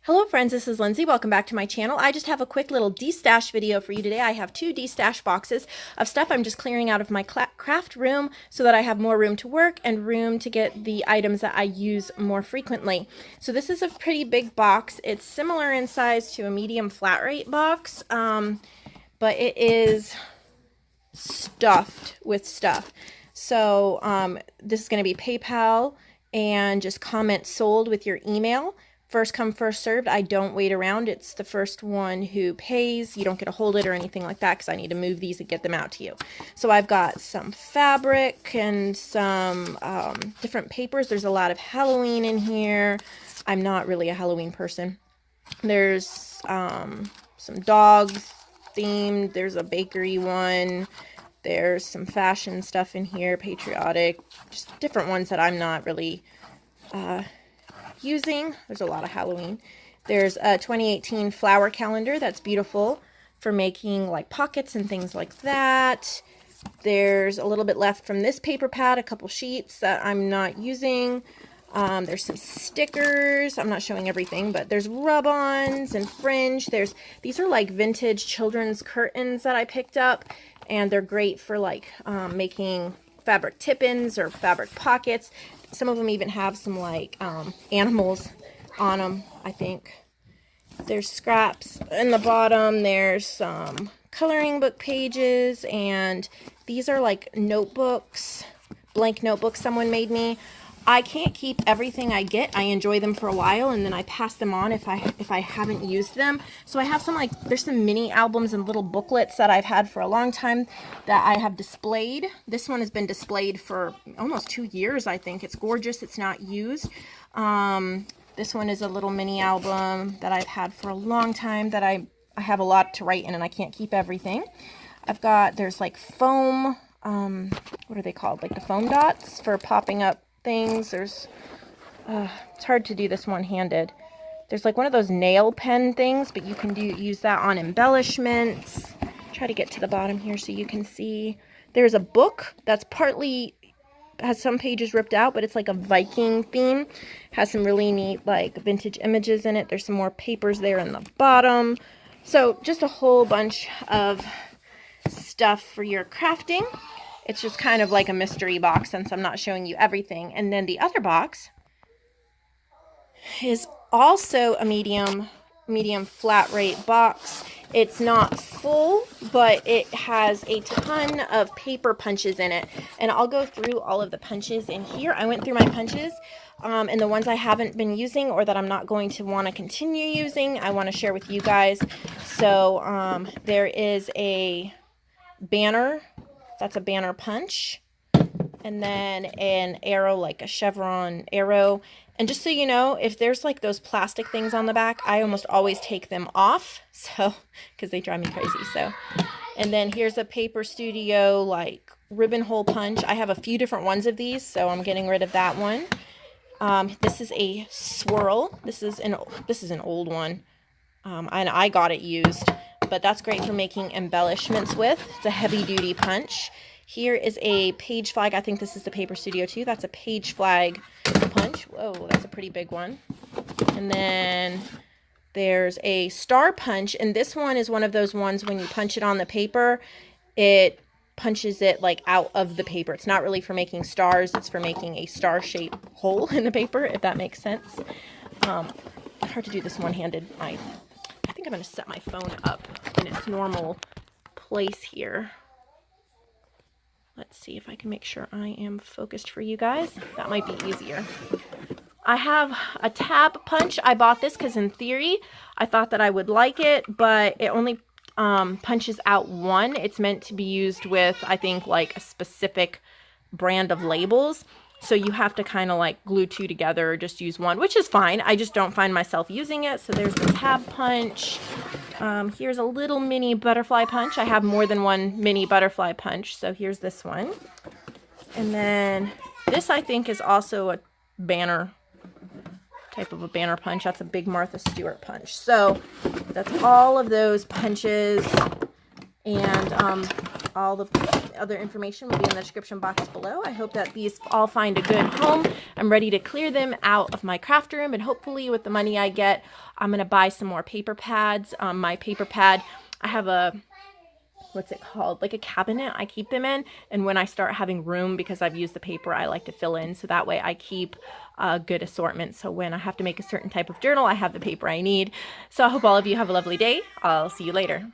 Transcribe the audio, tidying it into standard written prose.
Hello friends, this is Lindsay. Welcome back to my channel. I just have a quick little de-stash video for you today. I have two de-stash boxes of stuff I'm just clearing out of my craft room so that I have more room to work and room to get the items that I use more frequently. So this is a pretty big box. It's similar in size to a medium flat rate box, but it is stuffed with stuff. So this is going to be PayPal and just comment sold with your email. First come, first served. I don't wait around. It's the first one who pays. You don't get to hold it or anything like that because I need to move these and get them out to you. So I've got some fabric and some different papers. There's a lot of Halloween in here. I'm not really a Halloween person. There's some dogs themed. There's a bakery one. There's some fashion stuff in here, patriotic, just different ones that I'm not really using. There's a lot of Halloween. There's a 2018 flower calendar that's beautiful for making like pockets and things like that. There's a little bit left from this paper pad, a couple sheets that I'm not using. There's some stickers. I'm not showing everything, but there's rub-ons and fringe. These are like vintage children's curtains that I picked up, and they're great for like making fabric tip-ins or fabric pockets. Some of them even have some like animals on them, I think. There's scraps in the bottom. There's some coloring book pages, and these are like notebooks, blank notebooks someone made me. I can't keep everything I get. I enjoy them for a while and then I pass them on if I haven't used them. So I have some there's some mini albums and little booklets that I've had for a long time that I have displayed. This one has been displayed for almost 2 years, I think. It's gorgeous. It's not used. This one is a little mini album that I've had for a long time that I have a lot to write in and I can't keep everything. There's like foam, what are they called? Like the foam dots for popping up things. There's it's hard to do this one-handed. There's like one of those nail pen things, but you can use that on embellishments. Try to get to the bottom here so you can see. There's a book that's partly has some pages ripped out, but it's like a Viking theme. Has some really neat like vintage images in it. There's some more papers there in the bottom. So just a whole bunch of stuff for your crafting. It's just kind of like a mystery box since I'm not showing you everything. And then the other box is also a medium flat rate box. It's not full, but it has a ton of paper punches in it. And I'll go through all of the punches in here. I went through my punches and the ones I haven't been using or that I'm not going to want to continue using, I want to share with you guys. So there is a banner. That's a banner punch, and then an arrow, like a chevron arrow. And just so you know, if there's like those plastic things on the back, I almost always take them off, so because they drive me crazy. So, and then here's a Paper Studio like ribbon hole punch. I have a few different ones of these, so I'm getting rid of that one. This is a swirl. This is an old one, and I got it used. But that's great for making embellishments with. It's a heavy-duty punch. Here is a page flag. I think this is the Paper Studio too. That's a page flag punch. Whoa, that's a pretty big one. And then there's a star punch, and this one is one of those ones when you punch it on the paper, it punches it like out of the paper. It's not really for making stars. It's for making a star-shaped hole in the paper, if that makes sense. Hard to do this one-handed. I think I'm going to set my phone up in its normal place here. Let's see if I can make sure I am focused for you guys. That might be easier. I have a tab punch. I bought this because in theory I thought that I would like it, but it only punches out one. It's meant to be used with, I think, like a specific brand of labels. So you have to kind of like glue two together or just use one, which is fine. I just don't find myself using it. So there's the tab punch. Here's a little mini butterfly punch. I have more than one mini butterfly punch. So here's this one. And then this I think is also a banner, type of a banner punch. That's a big Martha Stewart punch. So that's all of those punches. And all the other information will be in the description box below. I hope that these all find a good home. I'm ready to clear them out of my craft room, and hopefully with the money I get, I'm going to buy some more paper pads. My paper pad, I have a, what's it called, like a cabinet I keep them in, and when I start having room, because I've used the paper, I like to fill in, so that way I keep a good assortment, so when I have to make a certain type of journal, I have the paper I need. So I hope all of you have a lovely day. I'll see you later.